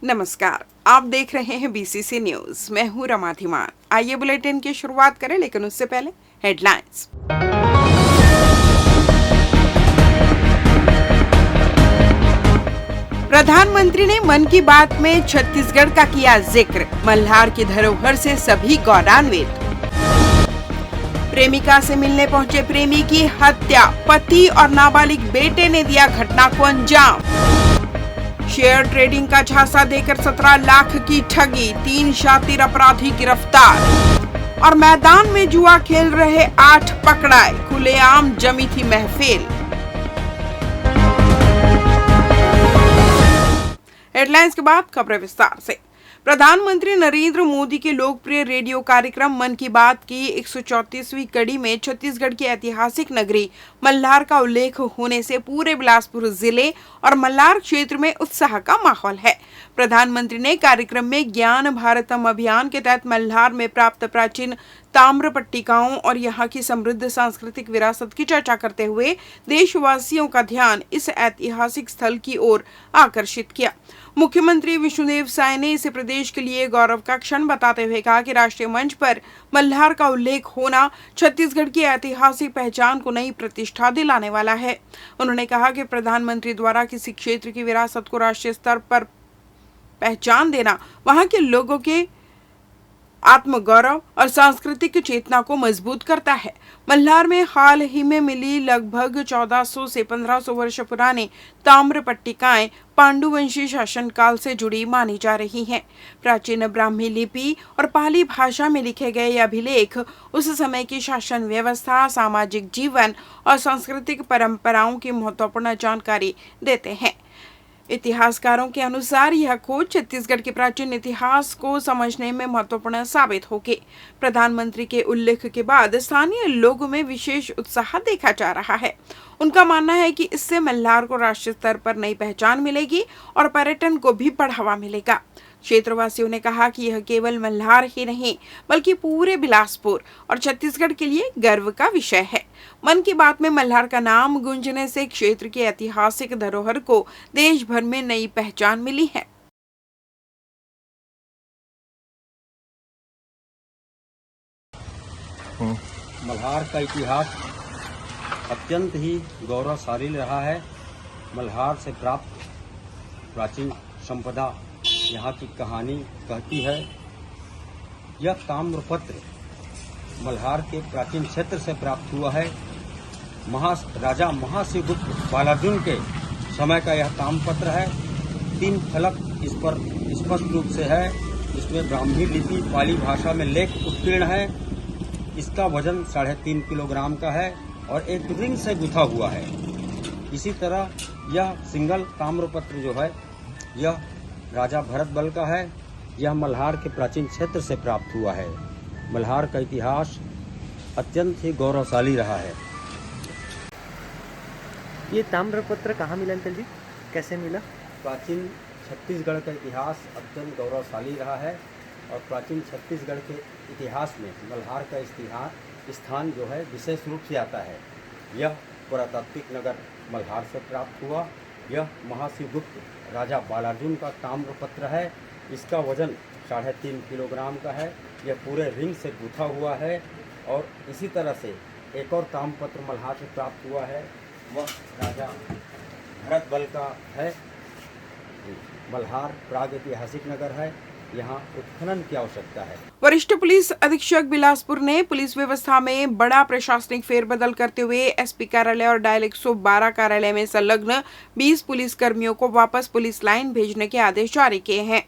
नमस्कार, आप देख रहे हैं बीसीसी न्यूज। मैं हूं रमा धीमान। आइए बुलेटिन की शुरुआत करें, लेकिन उससे पहले हेडलाइंस। प्रधानमंत्री ने मन की बात में छत्तीसगढ़ का किया जिक्र। मल्हार की धरोहर से सभी गौरवान्वित। प्रेमिका से मिलने पहुंचे प्रेमी की हत्या, पति और नाबालिग बेटे ने दिया घटना को अंजाम। शेयर ट्रेडिंग का झांसा देकर 17 लाख की ठगी, 3 शातिर अपराधी गिरफ्तार। और मैदान में जुआ खेल रहे 8 पकड़ाए, खुलेआम जमी थी महफिल। हेडलाइंस के बाद खबरें विस्तार से। प्रधानमंत्री नरेंद्र मोदी के लोकप्रिय रेडियो कार्यक्रम मन की बात की 134वीं कड़ी में छत्तीसगढ़ की ऐतिहासिक नगरी मल्हार का उल्लेख होने से पूरे बिलासपुर जिले और मल्हार क्षेत्र में उत्साह का माहौल है। प्रधानमंत्री ने कार्यक्रम में ज्ञान भारतम अभियान के तहत मल्हार में प्राप्त प्राचीन ताम्र पट्टिकाओं और यहाँ की समृद्ध सांस्कृतिक विरासत की चर्चा करते हुए देशवासियों का ध्यान इस ऐतिहासिक स्थल की ओर आकर्षित किया। मुख्यमंत्री विष्णुदेव साय ने इसे प्रदेश के लिए गौरव का क्षण बताते हुए कहा कि राष्ट्रीय मंच पर मल्हार का उल्लेख होना छत्तीसगढ़ की ऐतिहासिक पहचान को नई प्रतिष्ठा दिलाने वाला है। उन्होंने कहा कि प्रधानमंत्री द्वारा किसी क्षेत्र की विरासत को राष्ट्रीय स्तर पर पहचान देना वहां के लोगों के आत्मगौरव और सांस्कृतिक चेतना को मजबूत करता है। मल्हार में हाल ही में मिली लगभग 1400 से 1500 वर्ष पुराने ताम्र पट्टिकाएं पांडुवंशी शासनकाल से जुड़ी मानी जा रही हैं। प्राचीन ब्राह्मी लिपि और पाली भाषा में लिखे गए ये अभिलेख उस समय की शासन व्यवस्था, सामाजिक जीवन और सांस्कृतिक परंपराओं की महत्वपूर्ण जानकारी देते हैं। इतिहासकारों के अनुसार यह खोज छत्तीसगढ़ के प्राचीन इतिहास को समझने में महत्वपूर्ण साबित होगी। प्रधानमंत्री के उल्लेख के बाद स्थानीय लोगों में विशेष उत्साह देखा जा रहा है। उनका मानना है कि इससे मल्हार को राष्ट्रीय स्तर पर नई पहचान मिलेगी और पर्यटन को भी बढ़ावा मिलेगा। क्षेत्रवासियों ने कहा कि यह केवल मल्हार ही नहीं बल्कि पूरे बिलासपुर और छत्तीसगढ़ के लिए गर्व का विषय है। मन की बात में मल्हार का नाम गूंजने से क्षेत्र की ऐतिहासिक धरोहर को देश भर में नई पहचान मिली है। मल्हार का इतिहास अत्यंत ही गौरवशाली रहा है। मल्हार से प्राप्त प्राचीन संपदा यहाँ की कहानी कहती है। यह ताम्रपत्र मल्हार के प्राचीन क्षेत्र से प्राप्त हुआ है। राजा महाशिवगुप्त बालार्जुन के समय का यह ताम्रपत्र है। 3 फलक इस पर स्पष्ट रूप से है। इसमें ब्राह्मी लिपि पाली भाषा में लेख उत्कीर्ण है। इसका वजन 3.5 किलोग्राम का है और एक रिंग से गुथा हुआ है। इसी तरह यह सिंगल ताम्रपत्र जो है यह राजा भरत बल का है। यह मल्हार के प्राचीन क्षेत्र से प्राप्त हुआ है। मल्हार का इतिहास अत्यंत ही गौरवशाली रहा है। ये ताम्रपत्र कहाँ मिला अंकल जी, कैसे मिला? प्राचीन छत्तीसगढ़ का इतिहास अत्यंत गौरवशाली रहा है और प्राचीन छत्तीसगढ़ के इतिहास में मल्हार का स्थान जो है विशेष रूप से आता है। यह पुरातात्विक नगर मल्हार से प्राप्त हुआ। यह महाशिवगुप्त राजा बालार्जुन का ताम्रपत्र है। इसका वजन 3.5 किलोग्राम का है। यह पूरे रिंग से गूथा हुआ है। और इसी तरह से एक और ताम्रपत्र मल्हार से प्राप्त हुआ है, वह राजा भरत बल का है। मल्हार प्राग ऐतिहासिक नगर है। यहाँ उत्खनन की आवश्यकता है। वरिष्ठ पुलिस अधीक्षक बिलासपुर ने पुलिस व्यवस्था में बड़ा प्रशासनिक फेरबदल करते हुए एसपी कार्यालय और डायल 112 कार्यालय में संलग्न 20 पुलिस कर्मियों को वापस पुलिस लाइन भेजने के आदेश जारी किए हैं।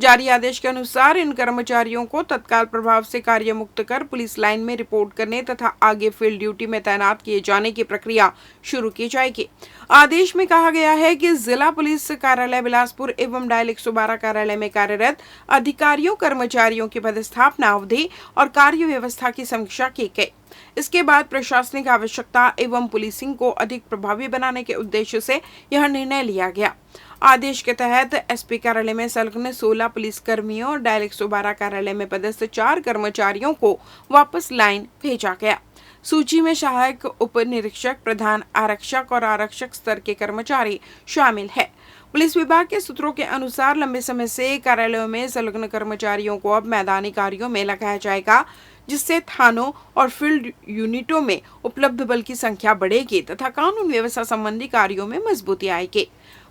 जारी आदेश के अनुसार इन कर्मचारियों को तत्काल प्रभाव से कार्य मुक्त कर पुलिस लाइन में रिपोर्ट करने तथा आगे फील्ड ड्यूटी में तैनात किए जाने की प्रक्रिया शुरू की जाएगी। आदेश में कहा गया है कि जिला पुलिस कार्यालय बिलासपुर एवं डायल 112 कार्यालय में कार्यरत अधिकारियों कर्मचारियों की पदस्थापना अवधि और कार्य व्यवस्था की समीक्षा की गई। इसके बाद प्रशासनिक आवश्यकता एवं पुलिसिंग को अधिक प्रभावी बनाने के उद्देश्य से यह निर्णय लिया गया। आदेश के तहत एसपी कार्यालय में संलग्न 16 पुलिस कर्मियों और डायल 112 कार्यालय में पदस्थ 4 कर्मचारियों को वापस लाइन भेजा गया। सूची में सहायक उप निरीक्षक, प्रधान आरक्षक और आरक्षक स्तर के कर्मचारी शामिल है। पुलिस विभाग के सूत्रों के अनुसार लंबे समय से कार्यालयों में संलग्न कर्मचारियों को अब मैदानी कार्यों में लगाया जाएगा, जिससे थानों और फील्ड यूनिटों में उपलब्ध बल की संख्या बढ़ेगी तथा कानून व्यवस्था संबंधी कार्यों में मजबूती आएगी।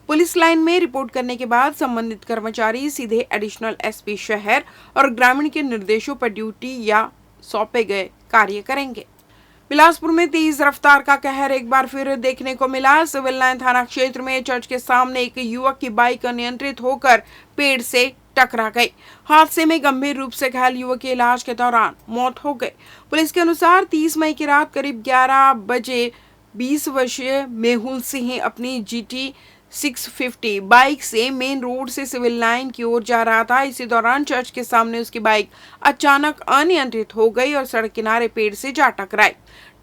पुलिस लाइन में रिपोर्ट करने के बाद संबंधित कर्मचारी सीधे एडिशनल एसपी शहर और ग्रामीण के निर्देशों पर ड्यूटी या सौंपे गए कार्य करेंगे। बिलासपुर में तेज रफ्तार का कहर एक बार फिर देखने को मिला। सिविल लाइन थाना क्षेत्र में चर्च के सामने एक युवक की बाइक अनियंत्रित होकर पेड़ से टकरा गई। हादसे में गंभीर रूप से घायल युवक की इलाज के दौरान मौत हो गई। पुलिस के अनुसार 30 मई की रात करीब 11 बजे 20 वर्षीय मेहुल सिंह अपनी GT 650 बाइक से मेन रोड से सिविल लाइन की ओर जा रहा था। इसी दौरान चर्च के सामने उसकी बाइक अचानक अनियंत्रित हो गई और सड़क किनारे पेड़ से जा टकराई।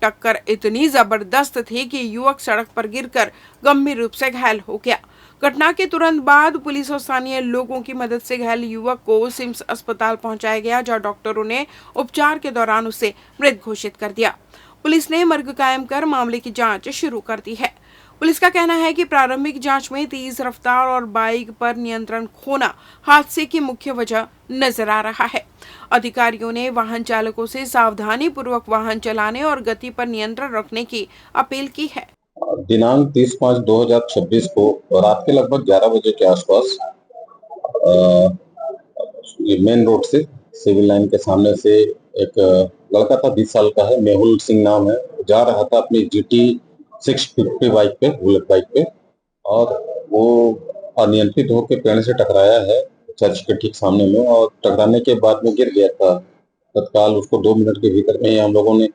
टक्कर इतनी जबरदस्त थी कि युवक सड़क पर गिरकर गंभीर रूप से घायल हो गया। घटना के तुरंत बाद पुलिस और स्थानीय लोगों की मदद से घायल युवक को सिम्स अस्पताल पहुंचाया गया, जहां डॉक्टरों ने उपचार के दौरान उसे मृत घोषित कर दिया। पुलिस ने मर्ग कायम कर मामले की जांच शुरू कर दी है। पुलिस का कहना है कि प्रारंभिक जांच में तेज रफ्तार और बाइक पर नियंत्रण खोना हादसे की मुख्य वजह नजर आ रहा है। अधिकारियों ने वाहन चालकों से सावधानी पूर्वक वाहन चलाने और गति पर नियंत्रण रखने की अपील की है। दिनांक 30/5/2026 को रात के लगभग 11 बजे के आसपास मेन रोड से सिविल लाइन के सामने से एक लड़का था, 20 साल का है, मेहुल सिंह नाम है, जा रहा था अपनी GT 650 बाइक पे, बुलेट बाइक पे, और वो अनियंत्रित होकर पेड़ से टकराया है चर्च के ठीक सामने में, और टकराने के बाद में गिर गया था। तत्काल उसको 2 मिनट के भीतर में ही हम लोगों ने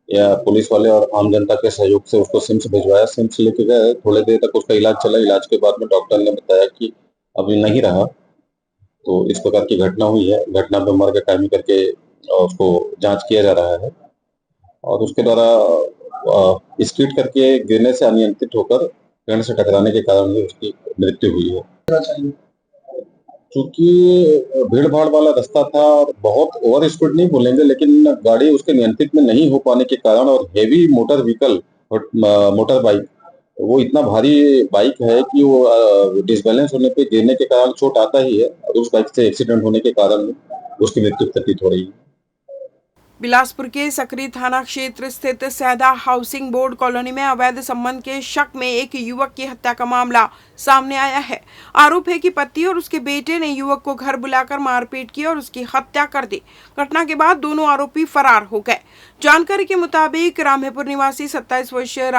या पुलिस वाले और आम जनता के सहयोग से उसको सिम्स भिजवाया। सिम्स लेके गए, थोड़ी देर तक उसका इलाज चला। इलाज के बाद में डॉक्टर ने बताया कि अभी नहीं रहा। तो इस प्रकार की घटना हुई है। घटना पे मर्ग कायमी करके उसको जांच किया जा रहा है, और उसके द्वारा स्कीड करके गिरने से अनियंत्रित होकर पेड़ से टकराने के कारण ही उसकी मृत्यु हुई है। चूंकि भीड़ भाड़ वाला रास्ता था और बहुत ओवर स्पीड नहीं बोलेंगे, लेकिन गाड़ी उसके नियंत्रित में नहीं हो पाने के कारण, और heavy motor vehicle motor bike, वो इतना भारी बाइक है कि वो डिसबैलेंस होने पे गिरने के कारण चोट आता ही है, और उस बाइक से एक्सीडेंट होने के कारण उसकी मृत्यु प्रतीत हो रही है। बिलासपुर के सकरी थाना क्षेत्र स्थित सैदा हाउसिंग बोर्ड कॉलोनी में अवैध संबंध के शक में एक युवक की हत्या का मामला सामने आया है। आरोप है कि पति और उसके बेटे ने युवक को घर बुलाकर मारपीट की और उसकी हत्या कर दी। घटना के बाद दोनों आरोपी फरार हो गए। जानकारी के मुताबिक रामेपुर निवासी 27 वर्षीय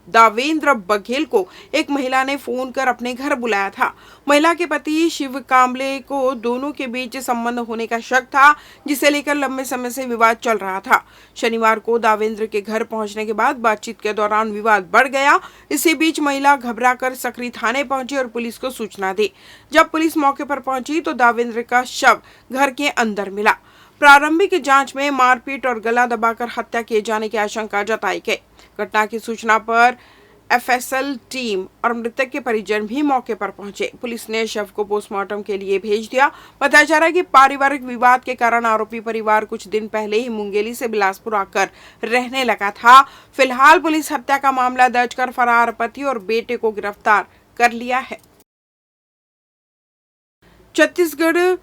दावेंद्र बघेल को एक महिला ने फोन कर अपने घर बुलाया था। महिला के पति शिव कांबले को दोनों के बीच संबंध होने का शक था, जिसे लेकर लंबे समय से विवाद चल रहा था। शनिवार को दावेंद्र के घर पहुंचने के बाद बातचीत के दौरान विवाद बढ़ गया। इसी बीच महिला घबराकर सकरी थाने पहुंची और पुलिस को सूचना दी। जब पुलिस मौके पर पहुंची तो दावेंद्र का शव घर के अंदर मिला। प्रारंभिक जांच में मारपीट और गला दबाकर हत्या किए जाने की आशंका जताई गई। घटना की सूचना पर FSL टीम और मृतक के परिजन भी मौके पर पहुंचे। पुलिस ने शव को पोस्टमार्टम के लिए भेज दिया। बताया जा रहा है कि पारिवारिक विवाद के कारण आरोपी परिवार कुछ दिन पहले ही मुंगेली से बिलासपुर आकर रहने लगा था। फिलहाल पुलिस हत्या का मामला दर्ज कर फरार पति और बेटे को गिरफ्तार कर लिया है। छत्तीसगढ़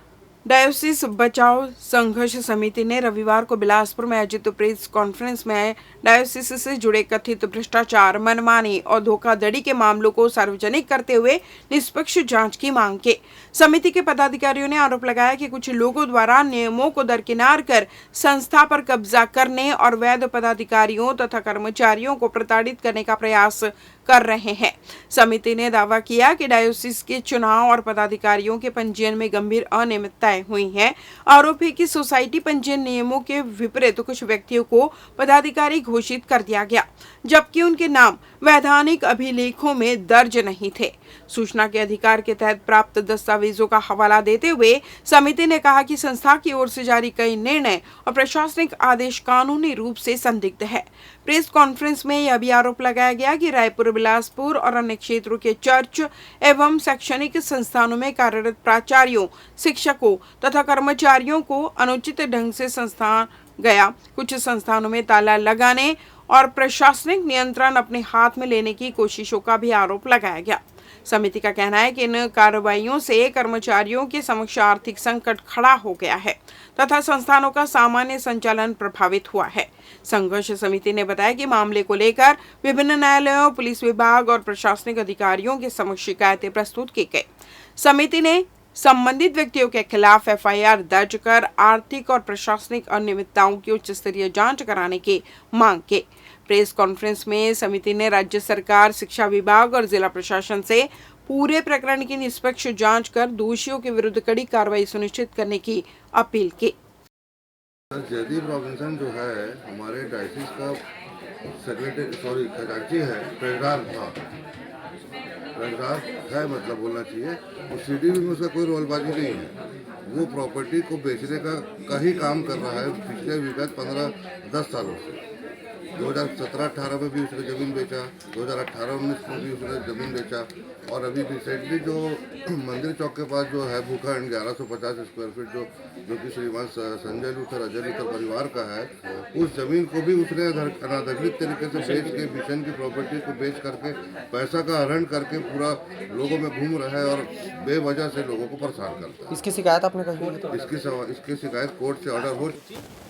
डायोसिस बचाओ संघर्ष समिति ने रविवार को बिलासपुर में आयोजित प्रेस कॉन्फ्रेंस में डायोसिस से जुड़े कथित भ्रष्टाचार, मनमानी और धोखाधड़ी के मामलों को सार्वजनिक करते हुए निष्पक्ष जांच की मांग की। समिति के पदाधिकारियों ने आरोप लगाया कि कुछ लोगों द्वारा नियमों को दरकिनार कर संस्था पर कब्जा करने और वैध पदाधिकारियों तथा कर्मचारियों को प्रताड़ित करने का प्रयास कर रहे हैं। समिति ने दावा किया कि डायोसिस के चुनाव और पदाधिकारियों के पंजीयन में गंभीर अनियमितताएं हुई हैं। आरोप है कि सोसाइटी पंजीयन नियमों के विपरीत कुछ व्यक्तियों को पदाधिकारी घोषित कर दिया गया, जबकि उनके नाम वैधानिक अभिलेखों में दर्ज नहीं थे। सूचना के अधिकार के तहत प्राप्त दस्तावेजों का हवाला देते हुए समिति ने कहा कि संस्था की ओर से जारी कई निर्णय और प्रशासनिक आदेश कानूनी रूप से संदिग्ध है। प्रेस कॉन्फ्रेंस में यह भी आरोप लगाया गया कि रायपुर, बिलासपुर और अन्य क्षेत्रों के चर्च एवं शैक्षणिक संस्थानों में कार्यरत प्राचार्यों, शिक्षकों तथा कर्मचारियों को अनुचित ढंग से संस्थान गया। कुछ संस्थानों में ताला लगाने और प्रशासनिक नियंत्रण अपने हाथ में लेने की कोशिशों का भी आरोप लगाया गया। समिति का कहना है कि इन कार्रवाइयों से कर्मचारियों के समक्ष आर्थिक संकट खड़ा हो गया है तथा संस्थानों का सामान्य संचालन प्रभावित हुआ है। संघर्ष समिति ने बताया कि मामले को लेकर विभिन्न न्यायालयों, पुलिस विभाग और प्रशासनिक अधिकारियों के समक्ष शिकायतें प्रस्तुत की गई। समिति ने संबंधित व्यक्तियों के खिलाफ एफआईआर दर्ज कर आर्थिक और प्रशासनिक अनियमितताओं की उच्च स्तरीय जांच कराने की मांग की। प्रेस कॉन्फ्रेंस में समिति ने राज्य सरकार, शिक्षा विभाग और जिला प्रशासन से पूरे प्रकरण की निष्पक्ष जांच कर दोषियों के विरुद्ध कड़ी कार्रवाई सुनिश्चित करने की अपील की। जयदीप रॉबिन्सन जो है हमारे डायसिस का खजांची है, ट्रेजरार है, मतलब बोलना चाहिए। और सीडीबी में उसका कोई रोलबाजी नहीं है। वो प्रॉपर्टी को बेचने का ही काम कर रहा है पिछले विगत 15-10 सालों से। 2017-18 में भी उसने ज़मीन बेचा, 2018-19 में भी उसने ज़मीन बेचा, और अभी रिसेंटली जो मंदिर चौक के पास जो है भूखंड 1150 स्क्वायर फीट जो कि श्रीमान संजय लूथर, अजय लूथर परिवार का है, उस ज़मीन को भी उसने अनाधिकृत तरीके से बेच के मिशन की प्रॉपर्टी को बेच करके पैसा का हरण करके पूरा लोगों में घूम रहा है और बेवजह से लोगों को परेशान करता है। इसकी शिकायत आपने कही? इसकी शिकायत कोर्ट से ऑर्डर हो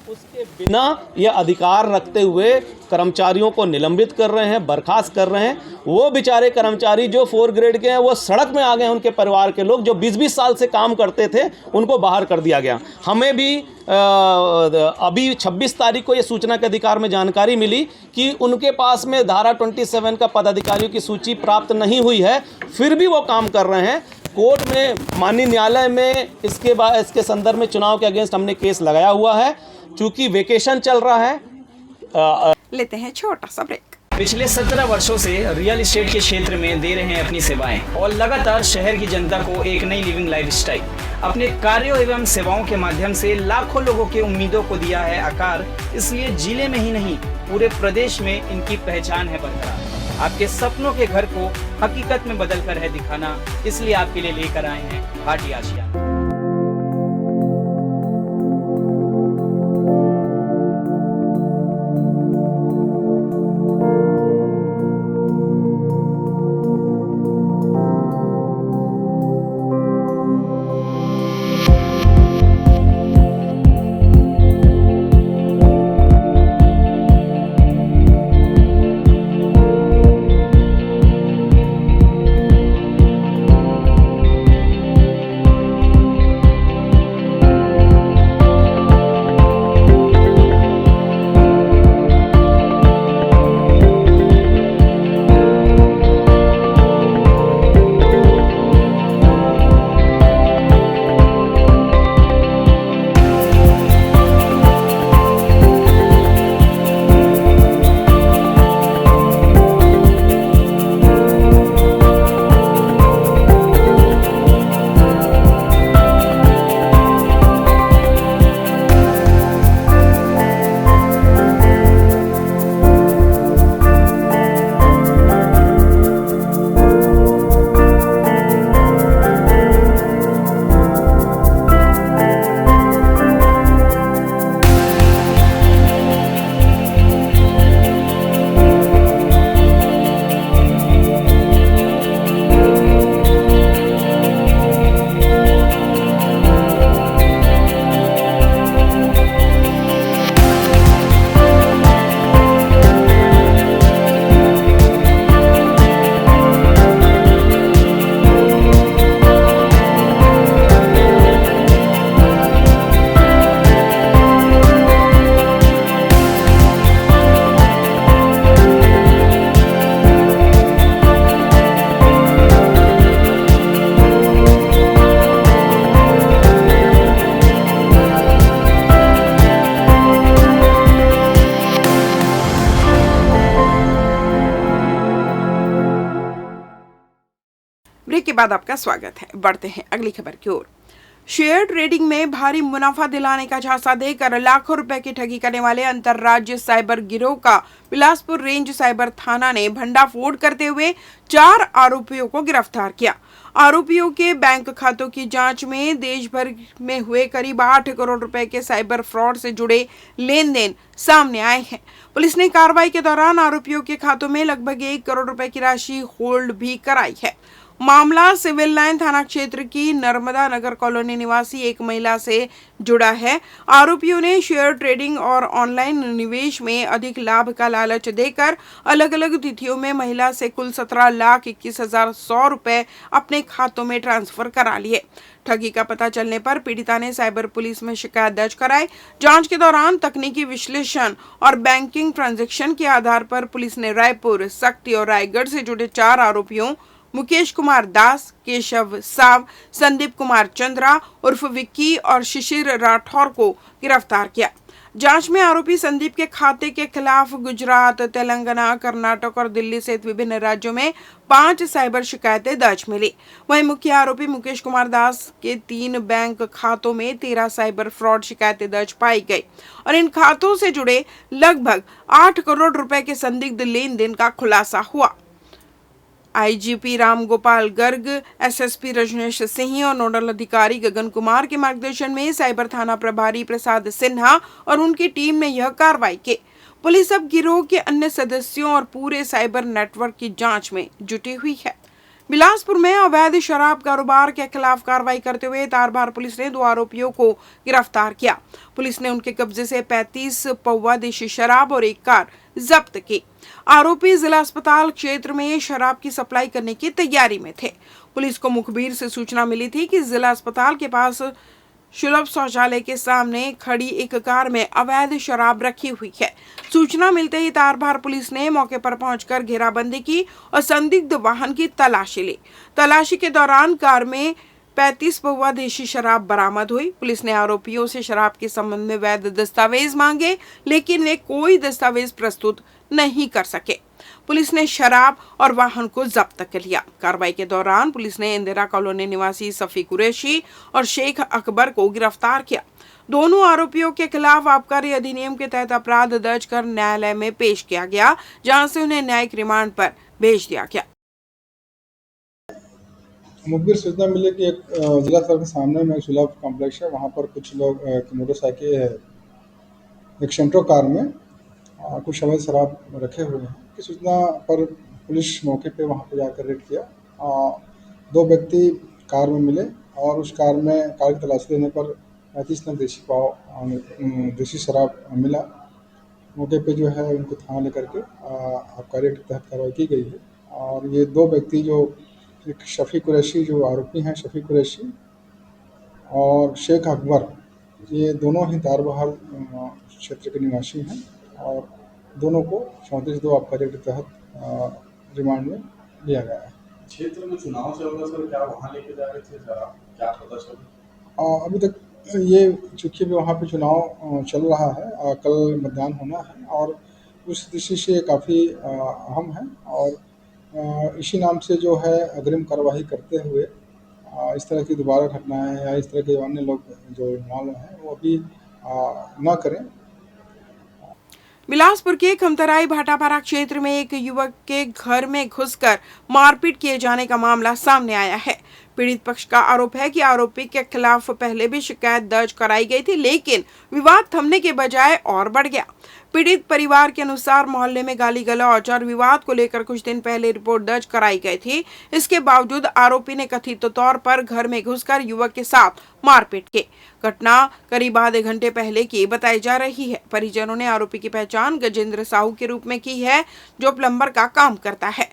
उसके बिना ये अधिकार रखते हुए कर्मचारियों को निलंबित कर रहे हैं, बर्खास्त कर रहे हैं। वो बेचारे कर्मचारी जो 4 ग्रेड के हैं वो सड़क में आ गए हैं। उनके परिवार के लोग जो 20-20 साल से काम करते थे उनको बाहर कर दिया गया। हमें भी अभी 26 तारीख को ये सूचना के अधिकार में जानकारी मिली कि उनके पास में धारा 27 का पदाधिकारियों की सूची प्राप्त नहीं हुई है, फिर भी वो काम कर रहे हैं। कोर्ट में, माननीय न्यायालय में इसके संदर्भ में चुनाव के अगेंस्ट हमने केस लगाया हुआ है। चूंकि वेकेशन चल रहा है। लेते हैं छोटा सा ब्रेक। पिछले 17 वर्षों से रियल एस्टेट के क्षेत्र में दे रहे हैं अपनी सेवाएं और लगातार शहर की जनता को एक नई लिविंग लाइफस्टाइल। अपने कार्यों एवं सेवाओं के माध्यम से लाखों लोगों की उम्मीदों को दिया है आकार। इसलिए जिले में ही नहीं, पूरे प्रदेश में इनकी पहचान है बरकरार। आपके सपनों के घर को हकीकत में बदल कर है दिखाना। इसलिए आपके लिए लेकर आए हैं भाटी आशिया। ब्रेक के बाद आपका स्वागत है। बढ़ते हैं अगली खबर की ओर। शेयर ट्रेडिंग में भारी मुनाफा दिलाने का झांसा देकर लाखों रुपए की ठगी करने वाले अंतर्राज्यीय साइबर गिरोह का बिलासपुर रेंज साइबर थाना ने भंडाफोड़ करते हुए 4 आरोपियों को गिरफ्तार किया। आरोपियों के बैंक खातों की जांच में देश भर में हुए करीब 8 करोड़ रुपए के साइबर फ्रॉड से जुड़े लेन देन सामने आए हैं। पुलिस ने कार्रवाई के दौरान आरोपियों के खातों में लगभग 1 करोड़ रुपए की राशि होल्ड भी कराई है। मामला सिविल लाइन थाना क्षेत्र की नर्मदा नगर कॉलोनी निवासी एक महिला से जुड़ा है। आरोपियों ने शेयर ट्रेडिंग और ऑनलाइन निवेश में अधिक लाभ का लालच देकर अलग अलग तिथियों में महिला से कुल 17,21,100 रुपए अपने खातों में ट्रांसफर करा लिए। ठगी का पता चलने पर पीड़िता ने साइबर पुलिस में शिकायत दर्ज कराई। जांच के दौरान तकनीकी विश्लेषण और बैंकिंग ट्रांजैक्शन के आधार पर पुलिस ने रायपुर, शक्ति और रायगढ़ से जुड़े 4 आरोपियों मुकेश कुमार दास, केशव साव, संदीप कुमार चंद्रा उर्फ विक्की और शिशिर राठौर को गिरफ्तार किया। जांच में आरोपी संदीप के खाते के खिलाफ गुजरात, तेलंगाना, कर्नाटक और दिल्ली सहित विभिन्न राज्यों में 5 साइबर शिकायतें दर्ज मिली। वहीं मुख्य आरोपी मुकेश कुमार दास के 3 बैंक खातों में 13 साइबर फ्रॉड शिकायतें दर्ज पाई गई और इन खातों से जुड़े लगभग 8 करोड़ रुपए के संदिग्ध लेन देन का खुलासा हुआ। आईजीपी राम गोपाल गर्ग, एसएसपी रजनेश सिंह और नोडल अधिकारी गगन कुमार के मार्गदर्शन में साइबर थाना प्रभारी प्रसाद सिन्हा और उनकी टीम ने यह कार्रवाई की। पुलिस अब गिरोह के अन्य सदस्यों और पूरे साइबर नेटवर्क की जांच में जुटी हुई है। बिलासपुर में अवैध शराब कारोबार के खिलाफ कार्रवाई करते हुए तारबार पुलिस ने 2 आरोपियों को गिरफ्तार किया। पुलिस ने उनके कब्जे से 35 पौवा देशी शराब और एक कार जब्त की। आरोपी जिला अस्पताल क्षेत्र में शराब की सप्लाई करने की तैयारी में थे। पुलिस को मुखबिर से सूचना मिली थी कि जिला अस्पताल के पास सुलभ शौचालय के सामने खड़ी एक कार में अवैध शराब रखी हुई है। सूचना मिलते ही तारबार पुलिस ने मौके पर पहुंचकर घेराबंदी की और संदिग्ध वाहन की तलाशी ली। तलाशी के दौरान कार में 35 पौवा देशी शराब बरामद हुई। पुलिस ने आरोपियों से शराब के संबंध में वैध दस्तावेज मांगे, लेकिन वे कोई दस्तावेज प्रस्तुत नहीं कर सके। पुलिस ने शराब और वाहन को जब्त कर लिया। कार्रवाई के दौरान पुलिस ने इंदिरा कॉलोनी निवासी सफी कुरैशी और शेख अकबर को गिरफ्तार किया। दोनों आरोपियों के खिलाफ आबकारी अधिनियम के तहत अपराध दर्ज कर न्यायालय में पेश किया गया, जहां से उन्हें न्यायिक रिमांड पर भेज दिया गया। मुखबिर सूचना मिली कि एक जिला अस्पताल के सामने में सुलभ कॉम्प्लेक्स है, वहाँ पर कुछ लोग मोटरसाइकिल एक सेंट्रो कार में कुछ अवैध शराब रखे हुए हैं की सूचना पर पुलिस मौके पे वहाँ पे जाकर रेड किया। 2 व्यक्ति कार में मिले और उस कार की तलाशी लेने पर 35 नग देशी शराब मिला। मौके पे जो है उनको थाना लेकर के आबकारी एक्ट के तहत कार्रवाई की गई है। और ये 2 व्यक्ति जो एक शफी कुरैशी जो आरोपी हैं, शफी कुरैशी और शेख अकबर, ये दोनों ही तारबहार क्षेत्र के निवासी हैं और दोनों को 34(2) आबकारी के तहत रिमांड में लिया गया है। क्षेत्र में चुनाव चल रहा सर, क्या वहाँ लेके जा रहे थे शराब, क्या पता चला? अभी तक ये चूँकि वहाँ पे चुनाव चल रहा है, कल मतदान होना है और उस दृष्टि से काफ़ी अहम है और इसी नाम से जो है अग्रिम कार्यवाही करते हुए इस तरह की दोबारा घटनाएं या इस तरह के अन्य लोग जो इन्वॉल्व हैं वो अभी न करें। बिलासपुर के खमतराई भाटापारा क्षेत्र में एक युवक के घर में घुसकर मारपीट किए जाने का मामला सामने आया है। पीड़ित पक्ष का आरोप है कि आरोपी के खिलाफ पहले भी शिकायत दर्ज कराई गई थी, लेकिन विवाद थमने के बजाय और बढ़ गया। पीड़ित परिवार के अनुसार मोहल्ले में गाली गलौज और विवाद को लेकर कुछ दिन पहले रिपोर्ट दर्ज कराई गई थी। इसके बावजूद आरोपी ने कथित तौर पर घर में घुसकर युवक के साथ मारपीट की। घटना करीब आधे घंटे पहले की बताई जा रही है। परिजनों ने आरोपी की पहचान गजेंद्र साहू के रूप में की है, जो प्लम्बर का काम करता है।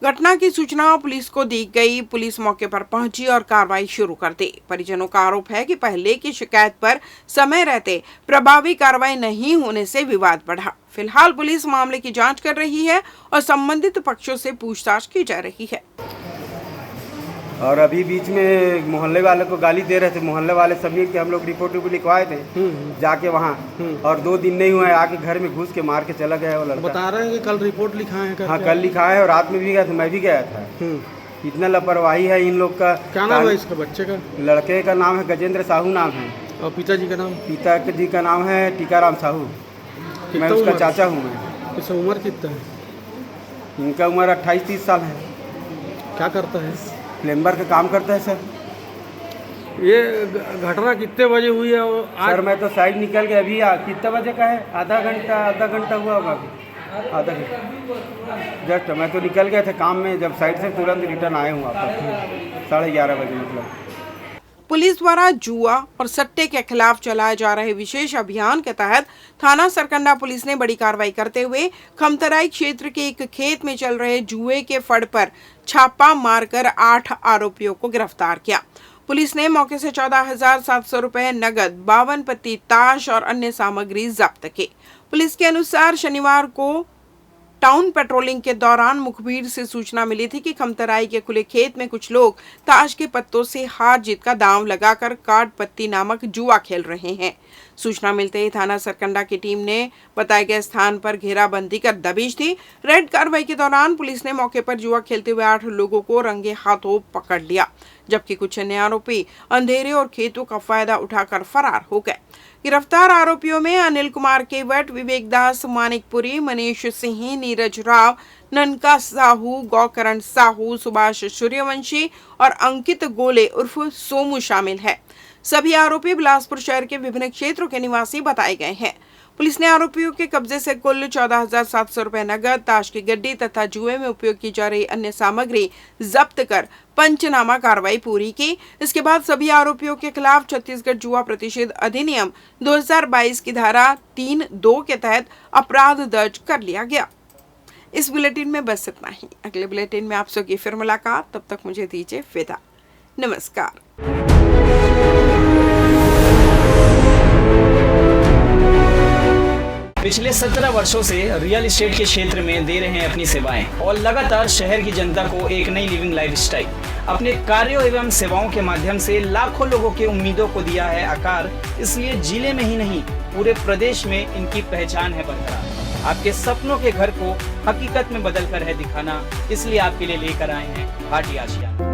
घटना की सूचना पुलिस को दी गई। पुलिस मौके पर पहुंची और कार्रवाई शुरू कर दी। परिजनों का आरोप है कि पहले की शिकायत पर समय रहते प्रभावी कार्रवाई नहीं होने से विवाद बढ़ा। फिलहाल पुलिस मामले की जांच कर रही है और संबंधित पक्षों से पूछताछ की जा रही है। और अभी बीच में मोहल्ले वाले को गाली दे रहे थे, मोहल्ले वाले सभी के हम लोग रिपोर्ट भी लिखवाए थे जाके वहाँ, और 2 दिन नहीं हुआ है आके घर में घुस के मार के चला गया वो लड़का। बता रहे हैं कि कल रिपोर्ट लिखाए हैं। हाँ, कल लिखा है और रात में भी गया था, मैं भी गया था। इतना लापरवाही है इन लोग का। क्या नाम है इसका बच्चे का? लड़के का नाम है गजेंद्र साहू नाम है। और पिताजी का नाम? पिताजी का नाम है टीकाराम साहू। मैं उसका चाचा हूँ। मैं। इसका उम्र कितना है? इनका उम्र 28-30 साल है। क्या करता है? प्लम्बर का काम करता है सर। ये घटना कितने बजे हुई है? सर मैं तो साइड निकल के अभी कितने बजे का है? आधा घंटा हुआ होगा। आधा घंटा जस्ट मैं तो निकल गया था काम में, जब साइड से तुरंत रिटर्न आए हूँ वापस 11:30 बजे मतलब। पुलिस द्वारा जुआ और सट्टे के खिलाफ चलाए जा रहे विशेष अभियान के तहत थाना सरकंडा पुलिस ने बड़ी कार्रवाई करते हुए खमतराई क्षेत्र के एक खेत में चल रहे जुए के फड़ पर छापा मारकर 8 आरोपियों को गिरफ्तार किया। पुलिस ने मौके से 14,700 रुपए नगद, 52 पत्ती ताश और अन्य सामग्री जब्त की। पुलिस के अनुसार शनिवार को टाउन पेट्रोलिंग के दौरान मुखबिर से सूचना मिली थी कि खमतराई के खुले खेत में कुछ लोग ताश के पत्तों से हार जीत का दांव लगाकर काट पत्ती नामक जुआ खेल रहे हैं। सूचना मिलते ही थाना सरकंडा की टीम ने बताए गए स्थान पर घेराबंदी कर दबिश दी। रेड कार्रवाई के दौरान पुलिस ने मौके पर जुआ खेलते हुए 8 लोगों को रंगे हाथों पकड़ लिया, जबकि कुछ अन्य आरोपी अंधेरे और खेतों का फायदा उठाकर फरार हो गए। गिरफ्तार आरोपियों में अनिल कुमार केवट, विवेक दास मानिकपुरी, मनीष सिंह, नीरज राव, ननका साहू, गौकरण साहू, सुभाष सूर्यवंशी और अंकित गोले उर्फ सोमू शामिल है। सभी आरोपी बिलासपुर शहर के विभिन्न क्षेत्रों के निवासी बताए गए हैं। पुलिस ने आरोपियों के कब्जे से कुल 14,700 रुपए नगद, ताश की गड्डी तथा जुए में उपयोग की जा रही अन्य सामग्री जब्त कर पंचनामा कार्रवाई पूरी की। इसके बाद सभी आरोपियों के खिलाफ छत्तीसगढ़ जुआ प्रतिषेध अधिनियम 2022 की धारा 3(2) के तहत अपराध दर्ज कर लिया गया। इस बुलेटिन में बस इतना ही। अगले बुलेटिन में आप सबकी फिर मुलाकात, तब तक मुझे दीजिए विदा। नमस्कार। पिछले 17 वर्षों से रियल एस्टेट के क्षेत्र में दे रहे हैं अपनी सेवाएं और लगातार शहर की जनता को एक नई लिविंग लाइफस्टाइल। अपने कार्यों एवं सेवाओं के माध्यम से लाखों लोगों की उम्मीदों को दिया है आकार। इसलिए जिले में ही नहीं, पूरे प्रदेश में इनकी पहचान है बरकरार। आपके सपनों के घर को हकीकत में बदल कर है दिखाना, इसलिए आपके लिए लेकर आए हैं भाटी आशियाना।